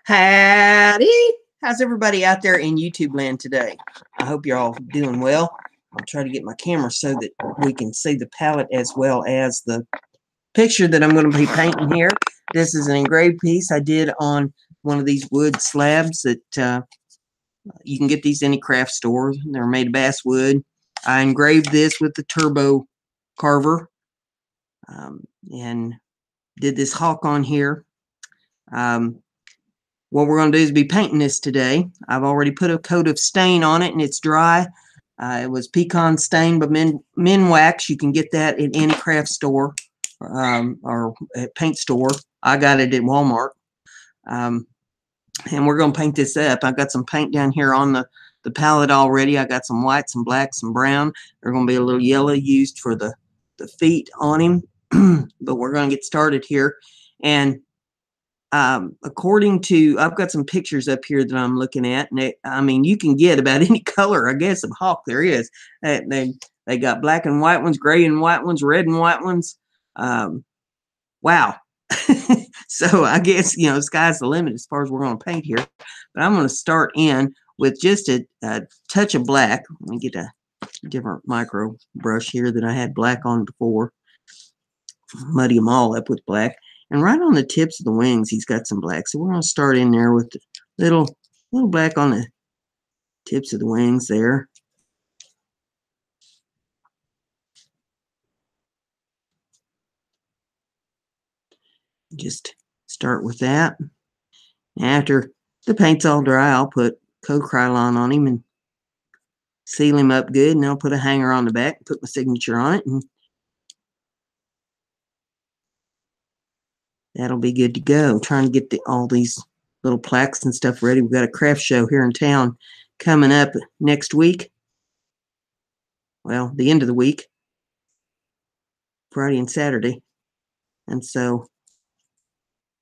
Howdy! How's everybody out there in YouTube land today? I hope you're all doing well. I'll try to get my camera so that we can see the palette as well as the picture that I'm going to be painting here. This is an engraved piece I did on one of these wood slabs that you can get these in any craft store. They're made of basswood. I engraved this with the turbo carver and did this hawk on here. What we're going to do is be painting this today. I've already put a coat of stain on it and it's dry. It was pecan stain by Men Wax. You can get that at any craft store or at paint store. I got it at Walmart. And we're going to paint this up. I've got some paint down here on the palette already. I got some white, some black, some brown. There's going to be a little yellow used for the feet on him. But we're going to get started here. And according to, I've got some pictures up here that I'm looking at, and I mean, you can get about any color, I guess, of hawk there is. They got black and white ones, gray and white ones, red and white ones. Wow. So I guess, you know, sky's the limit as far as we're going to paint here. But I'm going to start in with just a touch of black. Let me get a different micro brush here that I had black on before. Muddy them all up with black. And right on the tips of the wings, he's got some black. So we're going to start in there with the little black on the tips of the wings there. Just start with that. After the paint's all dry, I'll put Krylon on him and seal him up good. And I'll put a hanger on the back and put my signature on it. And that'll be good to go. I'm trying to get all these little plaques and stuff ready. We've got a craft show here in town coming up next week. Well, the end of the week, Friday and Saturday. And so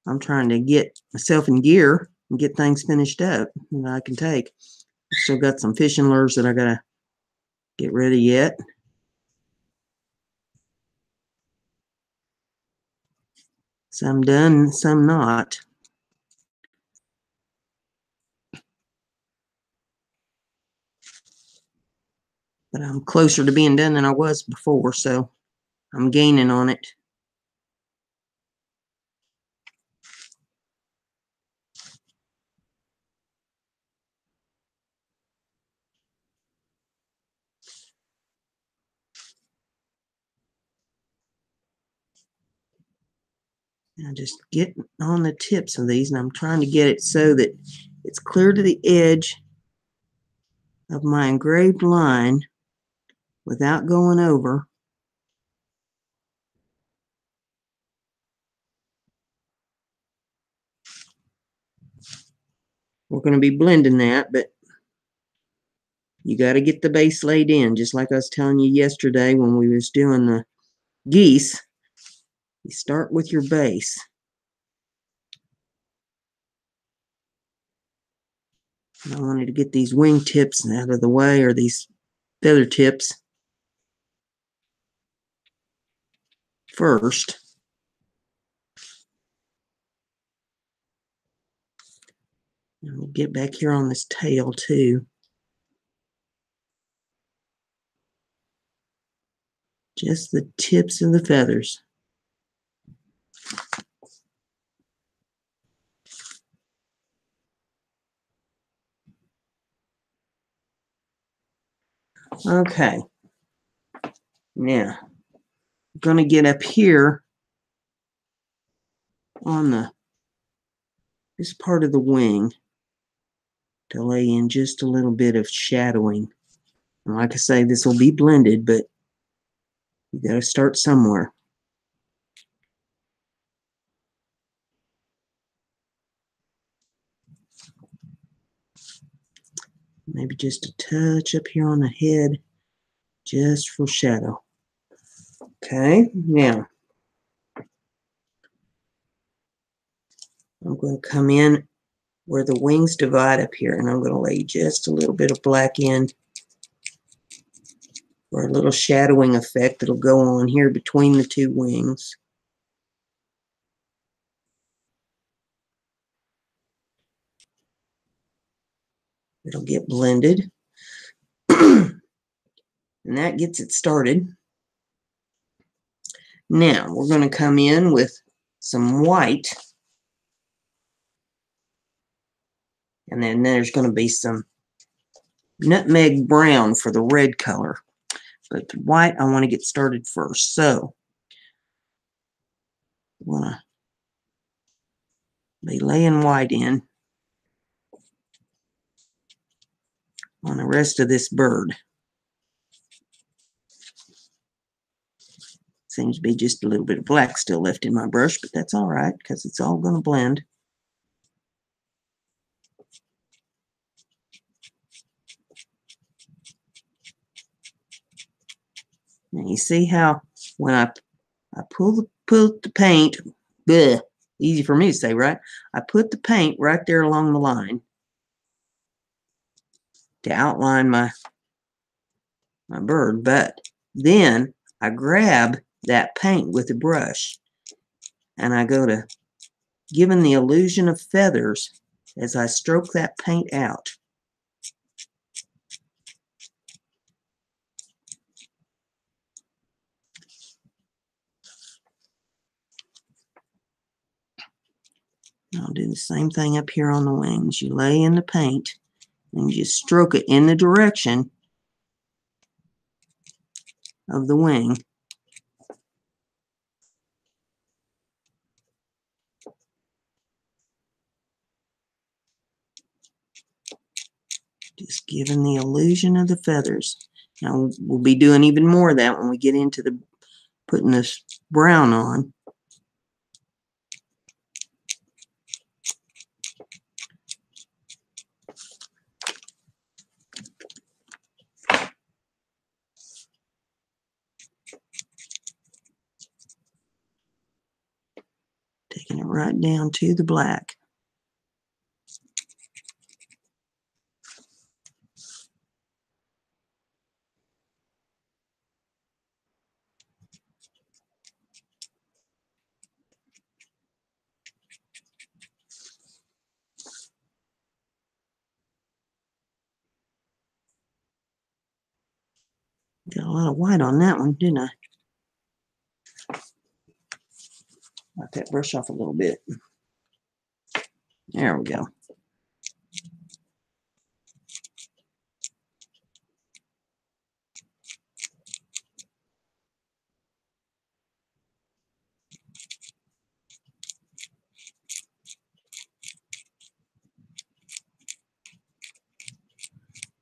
I'm trying to get myself in gear and get things finished up that I can take. Still got some fishing lures that I got to get ready yet. Some done, some not. But I'm closer to being done than I was before, so I'm gaining on it. I just get on the tips of these, and I'm trying to get it so that it's clear to the edge of my engraved line without going over. We're going to be blending that, but you got to get the base laid in, just like I was telling you yesterday when we was doing the geese. You start with your base. And I wanted to get these wing tips out of the way, or these feather tips first. And we'll get back here on this tail too. Just the tips of the feathers. Okay. Now, I'm going to get up here on this part of the wing to lay in just a little bit of shadowing. And like I say, this will be blended, but you got to start somewhere. Maybe just a touch up here on the head, just for shadow. Okay, now I'm going to come in where the wings divide up here, and I'm going to lay just a little bit of black in for a little shadowing effect that'll go on here between the two wings. It'll get blended. And that gets it started. Now we're going to come in with some white. And then there's going to be some nutmeg brown for the red color. But the white I want to get started first. So I'm going to be laying white in on the rest of this bird. Seems to be just a little bit of black still left in my brush, but that's all right because it's all going to blend. And you see how when I pull the paint, bleh, easy for me to say, right? I put the paint right there along the line to outline my bird, but then I grab that paint with a brush and I go to giving the illusion of feathers as I stroke that paint out. I'll do the same thing up here on the wings. You lay in the paint and you stroke it in the direction of the wing. Just giving the illusion of the feathers. Now we'll be doing even more of that when we get into the putting this brown on. Taking it right down to the black. Got a lot of white on that one, didn't I? Wipe that brush off a little bit. There we go.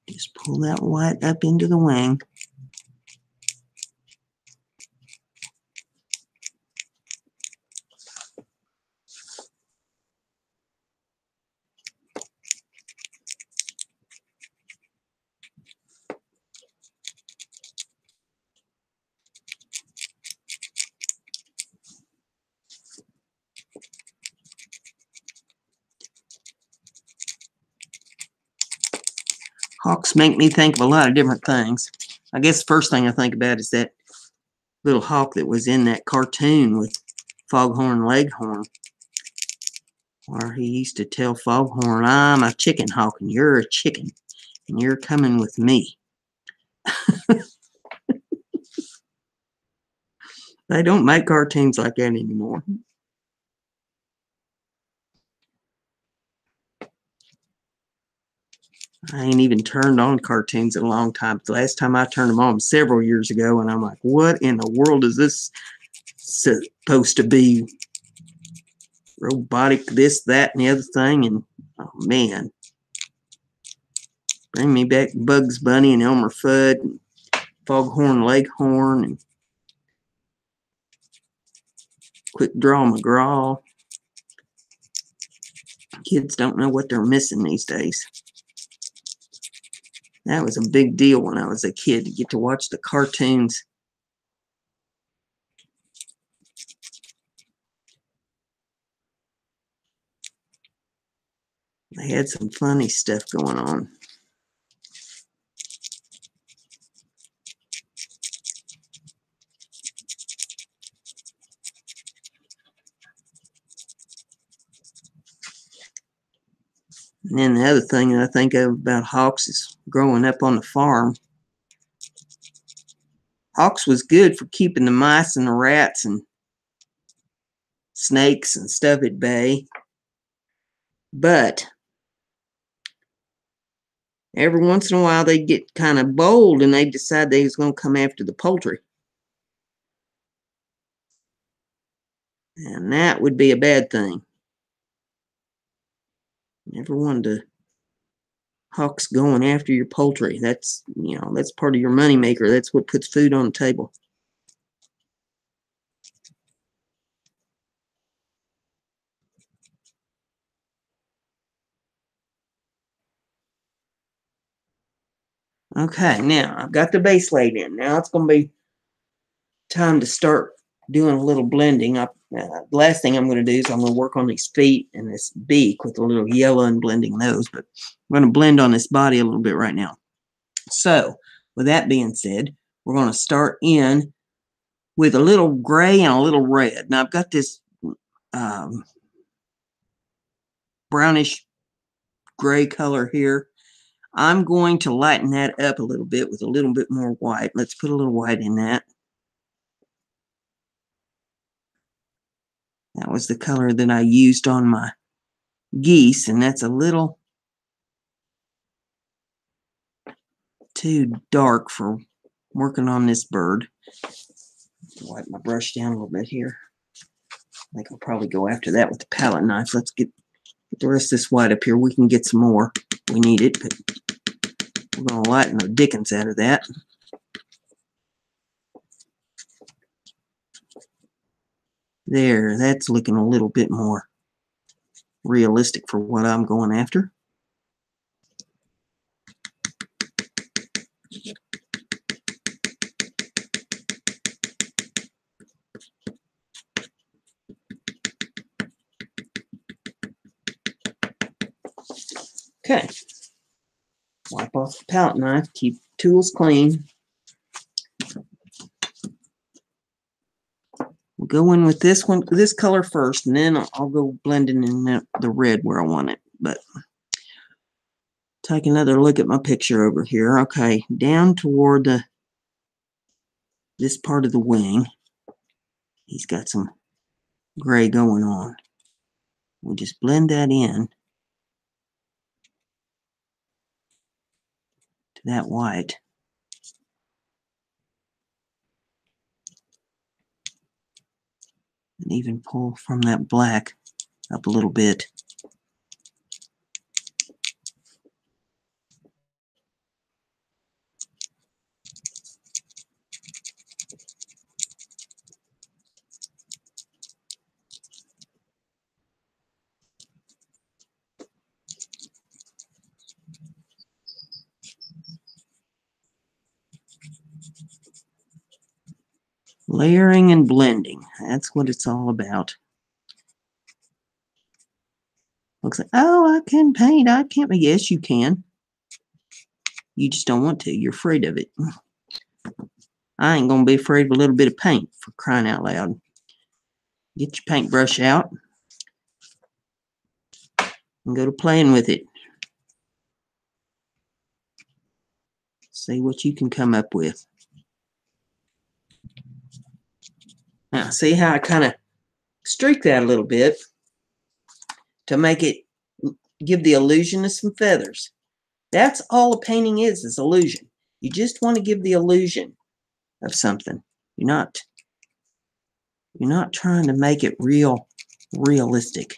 Just pull that white up into the wing. Hawks make me think of a lot of different things. I guess the first thing I think about is that little hawk that was in that cartoon with Foghorn Leghorn, where he used to tell Foghorn, "I'm a chicken hawk and you're a chicken and you're coming with me." They don't make cartoons like that anymore. I ain't even turned on cartoons in a long time. The last time I turned them on was several years ago, and I'm like, what in the world is this supposed to be? Robotic, this, that, and the other thing, and oh man. Bring me back Bugs Bunny and Elmer Fudd and Foghorn Leghorn and Quick Draw McGraw. Kids don't know what they're missing these days. That was a big deal when I was a kid to get to watch the cartoons. They had some funny stuff going on. And then the other thing that I think of about Hawks is growing up on the farm. Hawks was good for keeping the mice and the rats and snakes and stuff at bay. But every once in a while they'd get kind of bold and they'd decide they was going to come after the poultry. And that would be a bad thing. Never wanted to Hawks going after your poultry. That's, you know, that's part of your money maker. That's what puts food on the table. Okay, now I've got the base laid in. Now it's going to be time to start doing a little blending. The last thing I'm going to do is I'm going to work on these feet and this beak with a little yellow and blending those. But I'm going to blend on this body a little bit right now. So with that being said, we're going to start in with a little gray and a little red. Now I've got this brownish gray color here. I'm going to lighten that up a little bit with a little bit more white. Let's put a little white in that. That was the color that I used on my geese, and that's a little too dark for working on this bird. Wipe my brush down a little bit here. I think I'll probably go after that with the palette knife. Let's get the rest of this white up here. We can get some more. We need it, but we're going to lighten the dickens out of that. There, that's looking a little bit more realistic for what I'm going after. Okay. Wipe off the palette knife. Keep tools clean. We'll go in with this one, this color first, and then I'll go blending in the red where I want it. But take another look at my picture over here. Okay, down toward this part of the wing, he's got some gray going on. We'll just blend that in to that white. And even pull from that black up a little bit. Layering and blending. That's what it's all about. Looks like, oh, I can paint. I can't. Yes, you can. You just don't want to. You're afraid of it. I ain't going to be afraid of a little bit of paint, for crying out loud. Get your paintbrush out and go to playing with it. See what you can come up with. Now, see how I kind of streak that a little bit to make it give the illusion of some feathers. That's all a painting is illusion. You just want to give the illusion of something. You're not trying to make it realistic.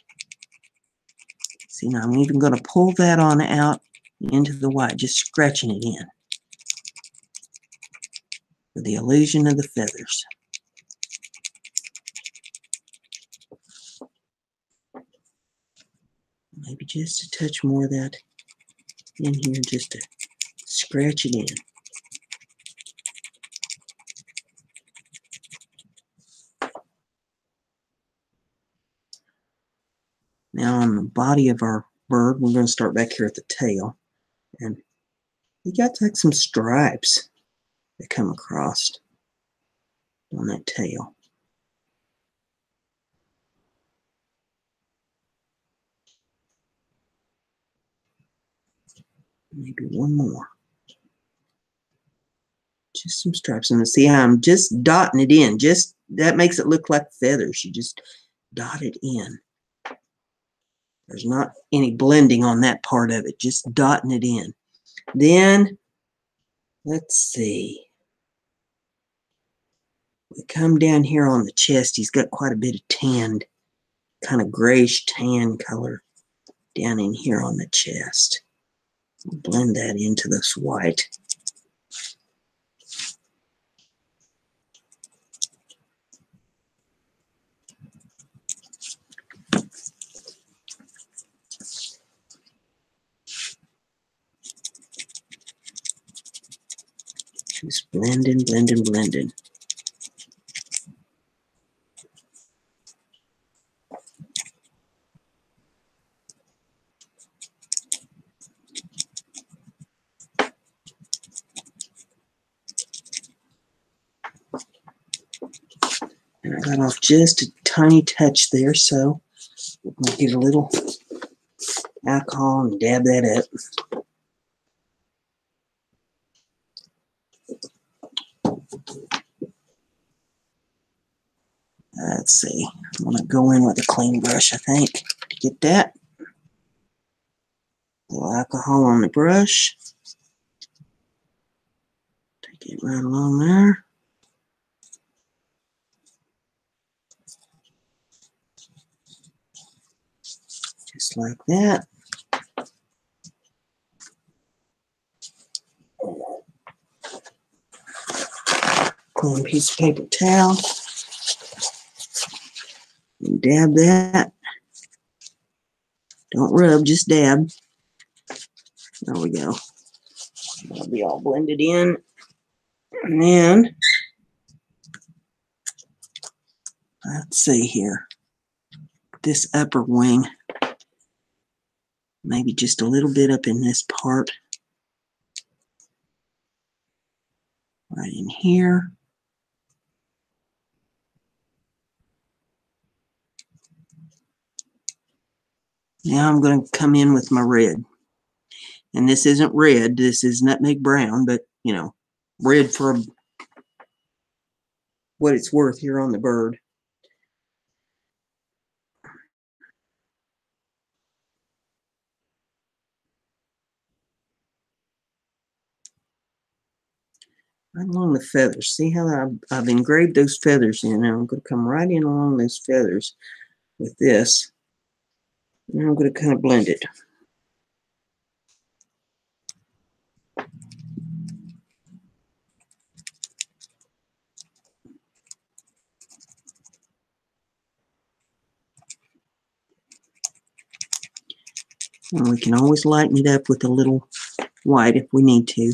See, now I'm even going to pull that on out into the white, just scratching it in for the illusion of the feathers. Maybe just a touch more of that in here, just to scratch it in. Now on the body of our bird, we're going to start back here at the tail. And you got like some stripes that come across on that tail. Maybe one more. Just some stripes. And see how I'm just dotting it in. Just that makes it look like feathers. You just dot it in. There's not any blending on that part of it. Just dotting it in. Then, let's see. We come down here on the chest. He's got quite a bit of tanned, kind of grayish tan color down in here on the chest. Blend that into this white. Just blending, blending, blending. And I got off just a tiny touch there, so we'll get a little alcohol and dab that up. Let's see. I'm going to go in with a clean brush, I think, to get that. A little alcohol on the brush. Take it right along there. Just like that. Clean piece of paper towel. And dab that. Don't rub, just dab. There we go. That'll be all blended in. And then, let's see here. This upper wing. Maybe just a little bit up in this part. Right in here. Now I'm going to come in with my red. And this isn't red, this is nutmeg brown, but, you know, red for what it's worth here on the bird. Right along the feathers. See how I've engraved those feathers in. Now I'm going to come right in along those feathers with this. And I'm going to kind of blend it. And we can always lighten it up with a little white if we need to.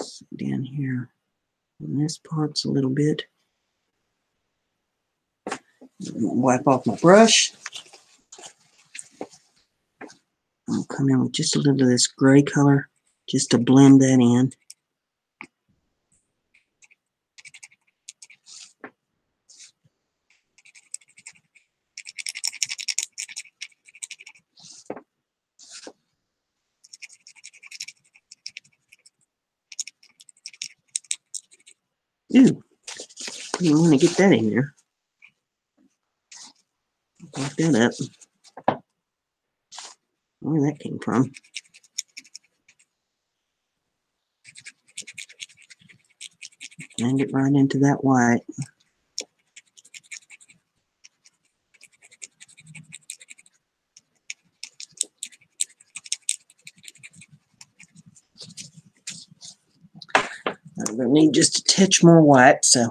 So down here on this part's a little bit. Wipe off my brush. I'll come in with just a little of this gray color just to blend that in. Ooh, you want to get that in there. Lock that up. Where that came from. Blend it right into that white. I'm going to need just a touch more white, so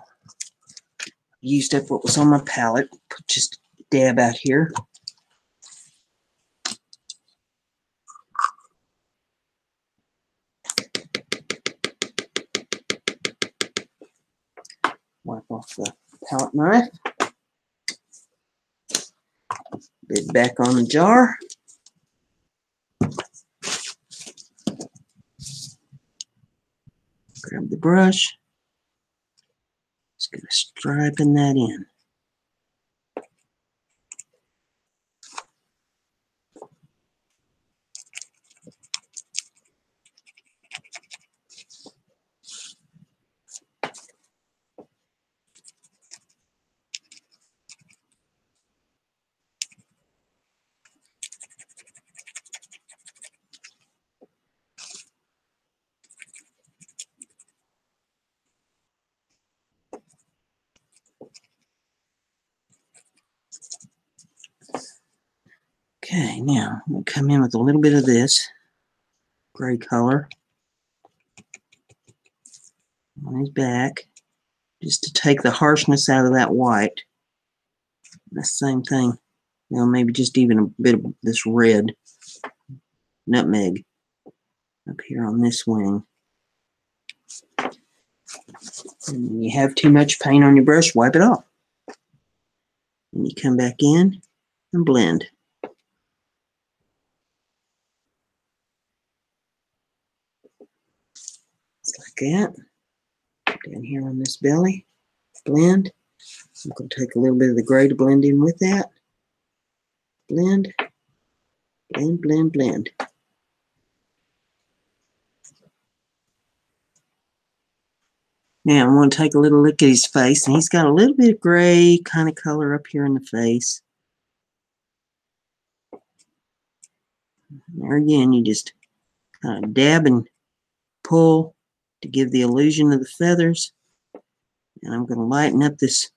I used up what was on my palette. Put just a dab out here. Wipe off the palette knife. Lid back on the jar. Grab the brush. Just going to striping that in. Okay, now we'll come in with a little bit of this gray color on his back, just to take the harshness out of that white. The same thing, you know, maybe just even a bit of this red nutmeg up here on this wing. And when you have too much paint on your brush, wipe it off. And you come back in and blend. Just like that. Down here on this belly, blend. I'm going to take a little bit of the gray to blend in with that. Blend, blend, blend, blend. Now I'm going to take a little look at his face, and he's got a little bit of gray kind of color up here in the face. There again, you just kind of dab and pull to give the illusion of the feathers. And I'm going to lighten up this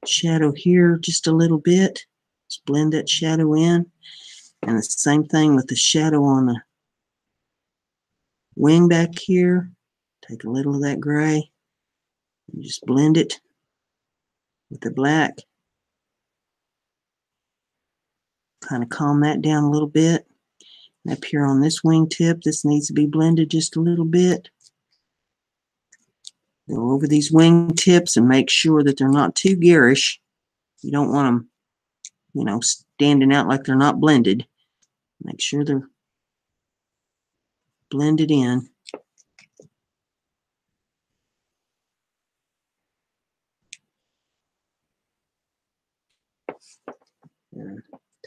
shadow here just a little bit. Just blend that shadow in. And the same thing with the shadow on the wing back here. Take a little of that gray and just blend it with the black. Kind of calm that down a little bit. And up here on this wing tip, this needs to be blended just a little bit. Go over these wing tips and make sure that they're not too garish. You don't want them, you know, standing out like they're not blended. Make sure they're blended in.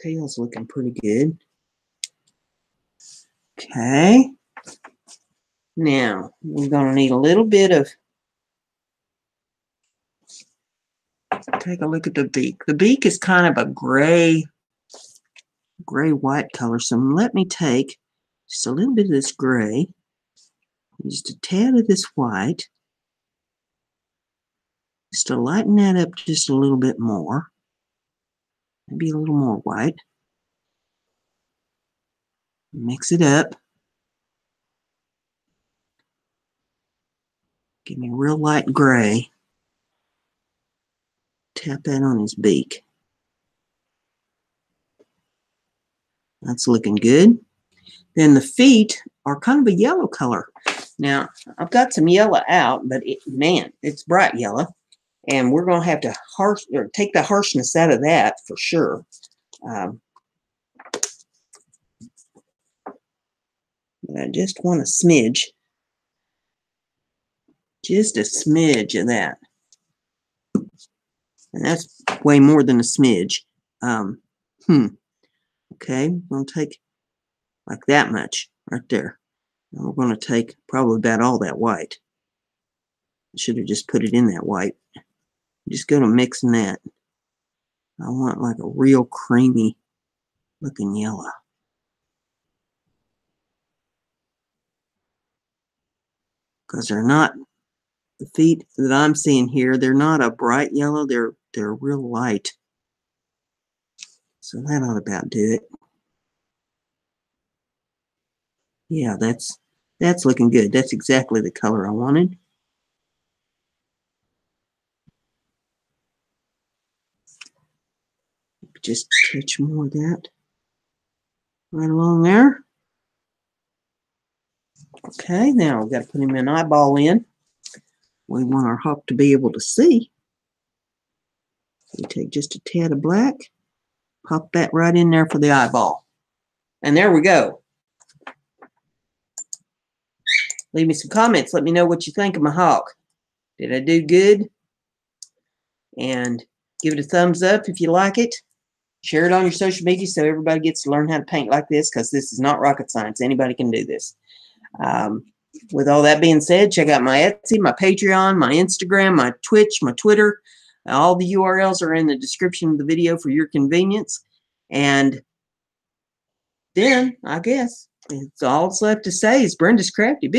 Tail's looking pretty good. Okay. Now, we're going to need a little bit of, take a look at the beak. The beak is kind of a gray-white color. So let me take just a little bit of this gray, just a tad of this white, just to lighten that up just a little bit more. Maybe a little more white. Mix it up. Give me a real light gray. Tap that on his beak. That's looking good. Then the feet are kind of a yellow color. Now, I've got some yellow out, but man, it's bright yellow. And we're going to have to take the harshness out of that for sure. But I just want a smidge. Just a smidge of that. And that's way more than a smidge. Okay, we're going to take like that much right there. And we're going to take probably about all that white. I should have just put it in that white. Just go to mixing that. I want like a real creamy looking yellow. Because they're not, the feet that I'm seeing here, they're not a bright yellow, they're real light. So that ought to about do it. Yeah, that's looking good. That's exactly the color I wanted. Just touch more of that right along there. Okay, now we've got to put him an eyeball in. We want our hawk to be able to see. So we take just a tad of black, pop that right in there for the eyeball. And there we go. Leave me some comments. Let me know what you think of my hawk. Did I do good? And give it a thumbs up if you like it. Share it on your social media so everybody gets to learn how to paint like this, because this is not rocket science. Anybody can do this. With all that being said, check out my Etsy, my Patreon, my Instagram, my Twitch, my Twitter. All the URLs are in the description of the video for your convenience. And then, I guess, it's all that's left to say is Brenda's Crafty Business.